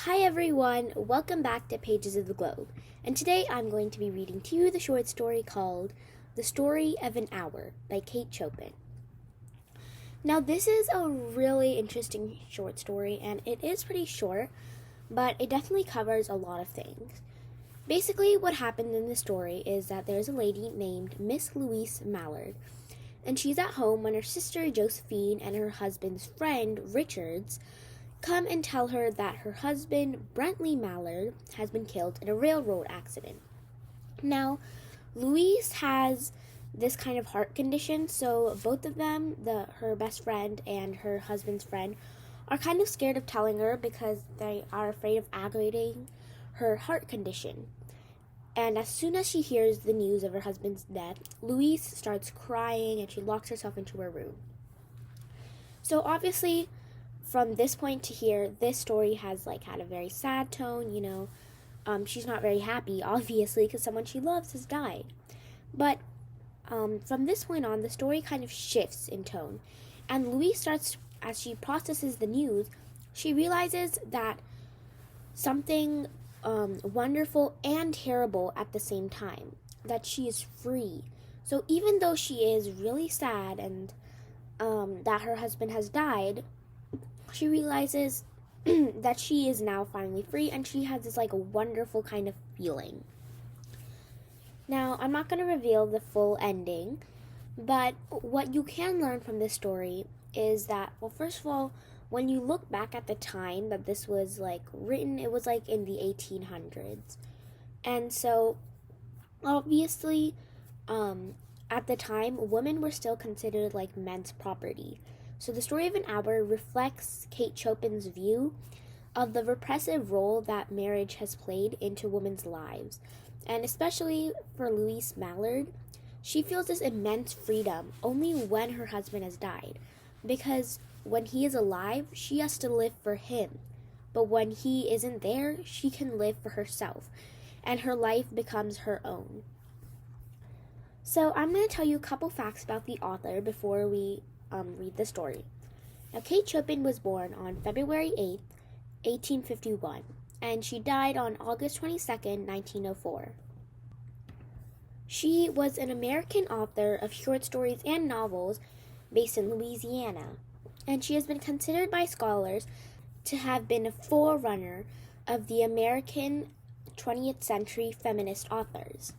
Hi everyone, welcome back to Pages of the Globe. And today I'm going to be reading to you the short story called The Story of an Hour by Kate Chopin. Now this is a really interesting short story and it is pretty short, but it definitely covers a lot of things. Basically what happened in the story is that there's a lady named Miss Louise Mallard, and she's at home when her sister Josephine and her husband's friend Richards come and tell her that her husband, Brentley Mallard, has been killed in a railroad accident. Now, Louise has this kind of heart condition, so both of them, her best friend and her husband's friend, are kind of scared of telling her because they are afraid of aggravating her heart condition. And as soon as she hears the news of her husband's death, Louise starts crying and she locks herself into her room. So obviously, from this point to here, this story has had a very sad tone. She's not very happy, obviously, because someone she loves has died. But from this point on, the story kind of shifts in tone, and Louise starts, as she processes the news, she realizes that something wonderful and terrible at the same time, that she is free. So even though she is really sad and that her husband has died, she realizes that she is now finally free, and she has this wonderful kind of feeling. Now, I'm not going to reveal the full ending, but what you can learn from this story is that, well, first of all, when you look back at the time that this was written, it was in the 1800s. And so obviously at the time, women were still considered men's property. So the story of an hour reflects Kate Chopin's view of the repressive role that marriage has played into women's lives. And especially for Louise Mallard, she feels this immense freedom only when her husband has died. Because when he is alive, she has to live for him. But when he isn't there, she can live for herself. And her life becomes her own. So I'm going to tell you a couple facts about the author before we read the story. Now, Kate Chopin was born on February 8th, 1851, and she died on August 22nd, 1904. She was an American author of short stories and novels based in Louisiana, and she has been considered by scholars to have been a forerunner of the American 20th century feminist authors.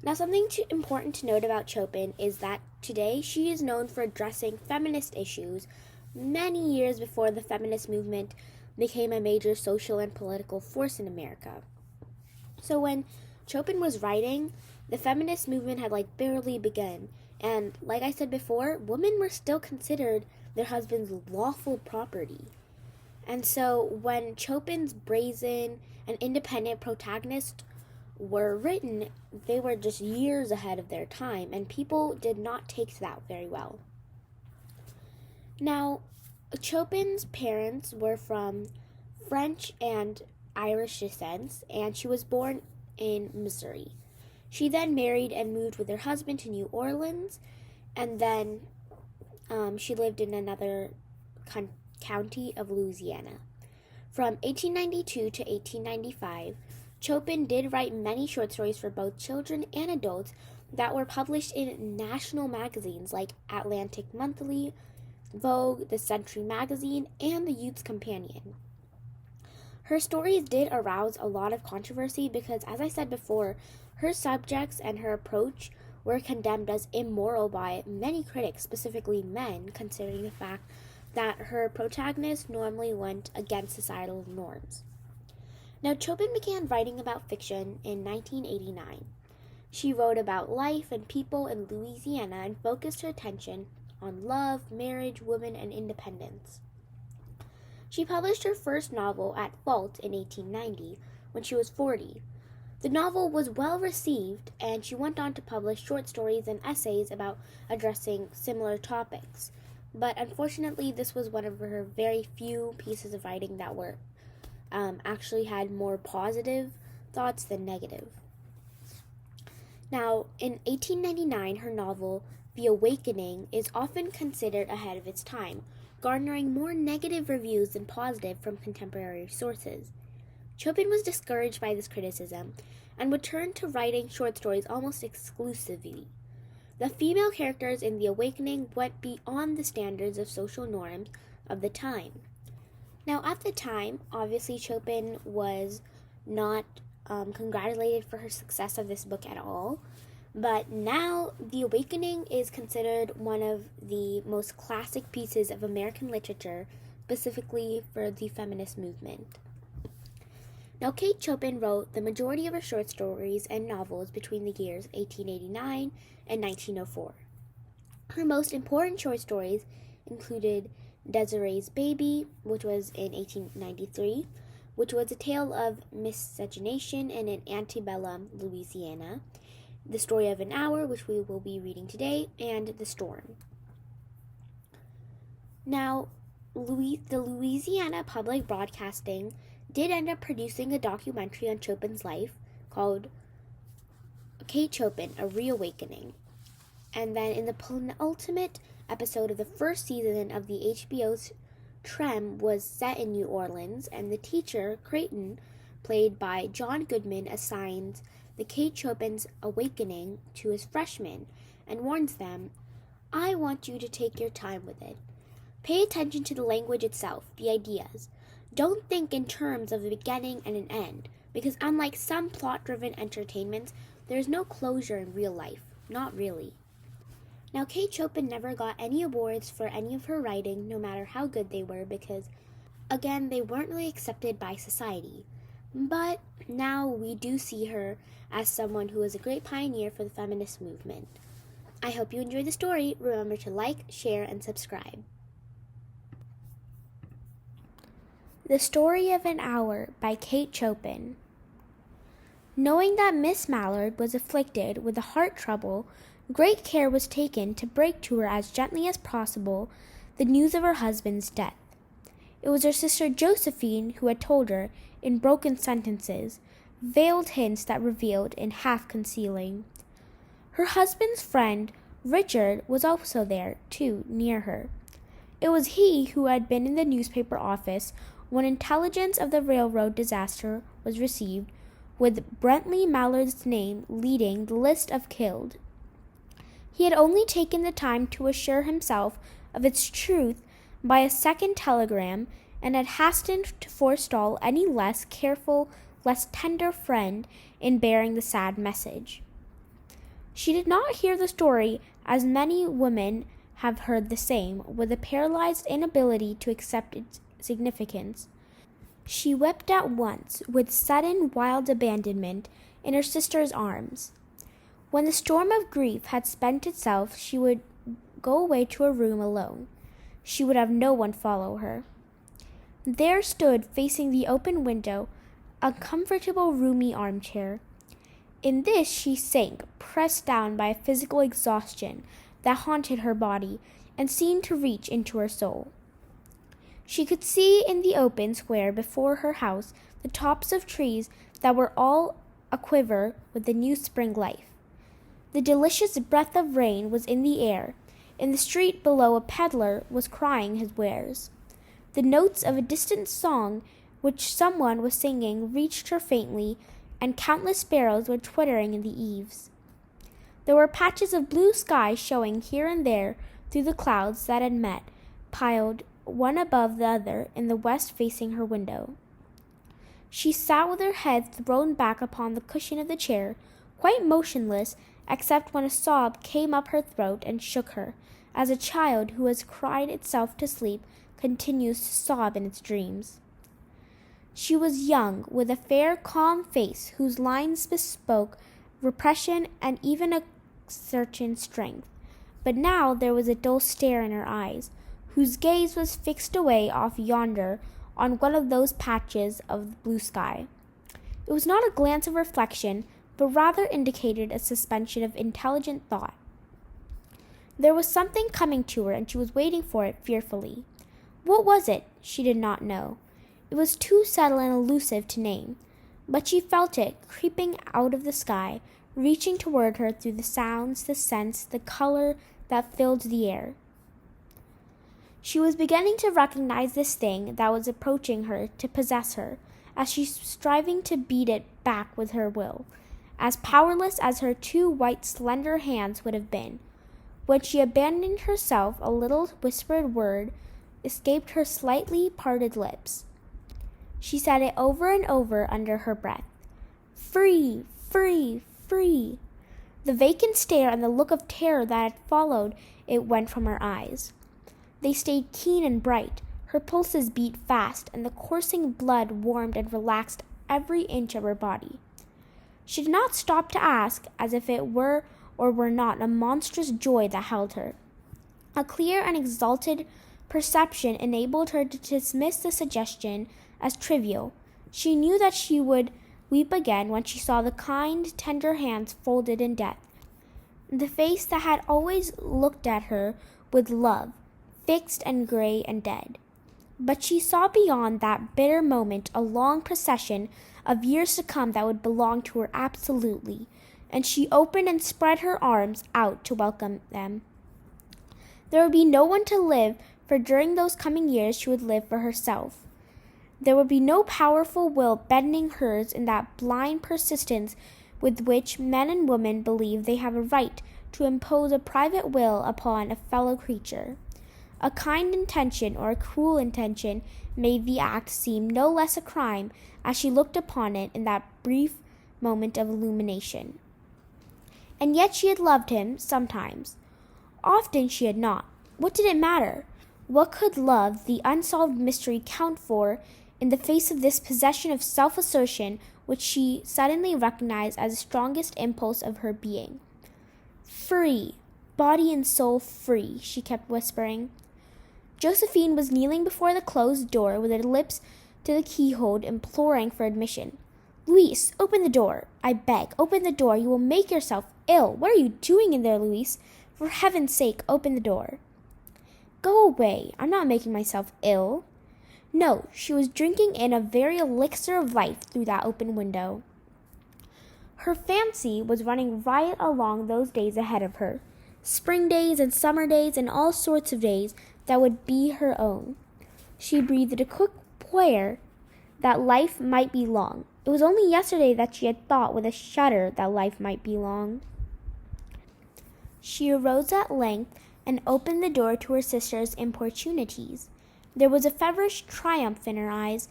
Now, something important to note about Chopin is that today she is known for addressing feminist issues many years before the feminist movement became a major social and political force in America. So when Chopin was writing, the feminist movement had barely begun, and like I said before, women were still considered their husband's lawful property. And so when Chopin's brazen and independent protagonists were written, they were just years ahead of their time, and people did not take to that very well. Now, Chopin's parents were from French and Irish descent, and she was born in Missouri. She then married and moved with her husband to New Orleans, and then she lived in another county of Louisiana. From 1892 to 1895, Chopin did write many short stories for both children and adults that were published in national magazines like Atlantic Monthly, Vogue, The Century Magazine, and The Youth's Companion. Her stories did arouse a lot of controversy because, as I said before, her subjects and her approach were condemned as immoral by many critics, specifically men, considering the fact that her protagonist normally went against societal norms. Now, Chopin began writing about fiction in 1989. She wrote about life and people in Louisiana and focused her attention on love, marriage, women, and independence. She published her first novel, At Fault, in 1890, when she was 40. The novel was well received, and she went on to publish short stories and essays about addressing similar topics. But unfortunately, this was one of her very few pieces of writing that were actually had more positive thoughts than negative. Now, in 1899, her novel, The Awakening, is often considered ahead of its time, garnering more negative reviews than positive from contemporary sources. Chopin was discouraged by this criticism and would turn to writing short stories almost exclusively. The female characters in The Awakening went beyond the standards of social norms of the time. Now, at the time, obviously, Chopin was not congratulated for her success of this book at all. But now, The Awakening is considered one of the most classic pieces of American literature, specifically for the feminist movement. Now, Kate Chopin wrote the majority of her short stories and novels between the years 1889 and 1904. Her most important short stories included Desiree's Baby, which was in 1893, which was a tale of miscegenation in an antebellum Louisiana, The Story of an Hour, which we will be reading today, and The Storm. Now, the Louisiana Public Broadcasting did end up producing a documentary on Chopin's life called Kate Chopin, A Reawakening. And then in the penultimate episode of the first season of the HBO's Trem was set in New Orleans, and the teacher, Creighton, played by John Goodman, assigns the Kate Chopin's awakening to his freshmen and warns them, "I want you to take your time with it. Pay attention to the language itself, the ideas. Don't think in terms of a beginning and an end, because unlike some plot-driven entertainments, there is no closure in real life. Not really." Now, Kate Chopin never got any awards for any of her writing, no matter how good they were, because, again, they weren't really accepted by society. But now we do see her as someone who was a great pioneer for the feminist movement. I hope you enjoyed the story. Remember to like, share, and subscribe. The Story of an Hour by Kate Chopin. Knowing that Miss Mallard was afflicted with a heart trouble, great care was taken to break to her as gently as possible the news of her husband's death. It was her sister Josephine who had told her, in broken sentences, veiled hints that revealed in half-concealing. Her husband's friend, Richard, was also there, too, near her. It was he who had been in the newspaper office when intelligence of the railroad disaster was received, with Brentley Mallard's name leading the list of killed. He had only taken the time to assure himself of its truth by a second telegram, and had hastened to forestall any less careful, less tender friend in bearing the sad message. She did not hear the story as many women have heard the same, with a paralyzed inability to accept its significance. She wept at once, with sudden, wild abandonment, in her sister's arms. When the storm of grief had spent itself, she would go away to her room alone. She would have no one follow her. There stood, facing the open window, a comfortable, roomy armchair. In this she sank, pressed down by a physical exhaustion that haunted her body and seemed to reach into her soul. She could see in the open square before her house the tops of trees that were all aquiver with the new spring life. The delicious breath of rain was in the air. In the street below, a peddler was crying his wares. The notes of a distant song which someone was singing reached her faintly, and countless sparrows were twittering in the eaves. There were patches of blue sky showing here and there through the clouds that had met, piled one above the other in the west facing her window. She sat with her head thrown back upon the cushion of the chair, quite motionless, except when a sob came up her throat and shook her, as a child who has cried itself to sleep continues to sob in its dreams. She was young, with a fair, calm face whose lines bespoke repression and even a certain strength. But now there was a dull stare in her eyes, whose gaze was fixed away off yonder on one of those patches of blue sky. It was not a glance of reflection, but rather indicated a suspension of intelligent thought. There was something coming to her, and she was waiting for it fearfully. What was it? She did not know. It was too subtle and elusive to name, but she felt it creeping out of the sky, reaching toward her through the sounds, the scents, the color that filled the air. She was beginning to recognize this thing that was approaching her to possess her, as she was striving to beat it back with her will, as powerless as her two white, slender hands would have been. When she abandoned herself, a little whispered word escaped her slightly parted lips. She said it over and over under her breath. Free, free, free. The vacant stare and the look of terror that had followed it went from her eyes. They stayed keen and bright. Her pulses beat fast, and the coursing blood warmed and relaxed every inch of her body. She did not stop to ask, as if it were or were not a monstrous joy that held her. A clear and exalted perception enabled her to dismiss the suggestion as trivial. She knew that she would weep again when she saw the kind, tender hands folded in death, the face that had always looked at her with love, fixed and gray and dead. But she saw beyond that bitter moment a long procession of years to come that would belong to her absolutely, and she opened and spread her arms out to welcome them. There would be no one to live, for during those coming years she would live for herself. There would be no powerful will bending hers in that blind persistence with which men and women believe they have a right to impose a private will upon a fellow creature. A kind intention or a cruel intention made the act seem no less a crime as she looked upon it in that brief moment of illumination. And yet she had loved him sometimes. Often she had not. What did it matter? What could love, the unsolved mystery, count for in the face of this possession of self-assertion which she suddenly recognized as the strongest impulse of her being? Free, body and soul free, she kept whispering. Josephine was kneeling before the closed door with her lips to the keyhole, imploring for admission. Louise, open the door. I beg, open the door. You will make yourself ill. What are you doing in there, Louise? For heaven's sake, open the door. Go away. I'm not making myself ill. No, she was drinking in a very elixir of life through that open window. Her fancy was running riot along those days ahead of her, spring days and summer days and all sorts of days that would be her own. She breathed a quick prayer that life might be long. It was only yesterday that she had thought with a shudder that life might be long. She arose at length and opened the door to her sister's importunities. There was a feverish triumph in her eyes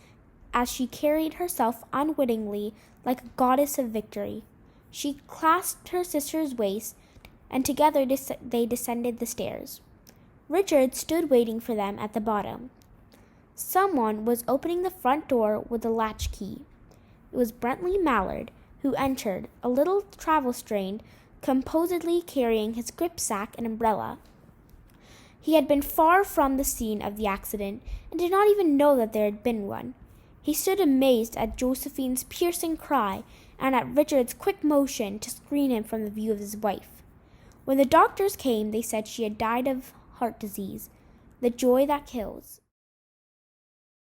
as she carried herself unwittingly like a goddess of victory. She clasped her sister's waist, and together they descended the stairs. Richard stood waiting for them at the bottom. Someone was opening the front door with a latch key. It was Bentley Mallard, who entered, a little travel-stained, composedly carrying his gripsack and umbrella. He had been far from the scene of the accident, and did not even know that there had been one. He stood amazed at Josephine's piercing cry, and at Richard's quick motion to screen him from the view of his wife. When the doctors came, they said she had died of heart disease, the joy that kills.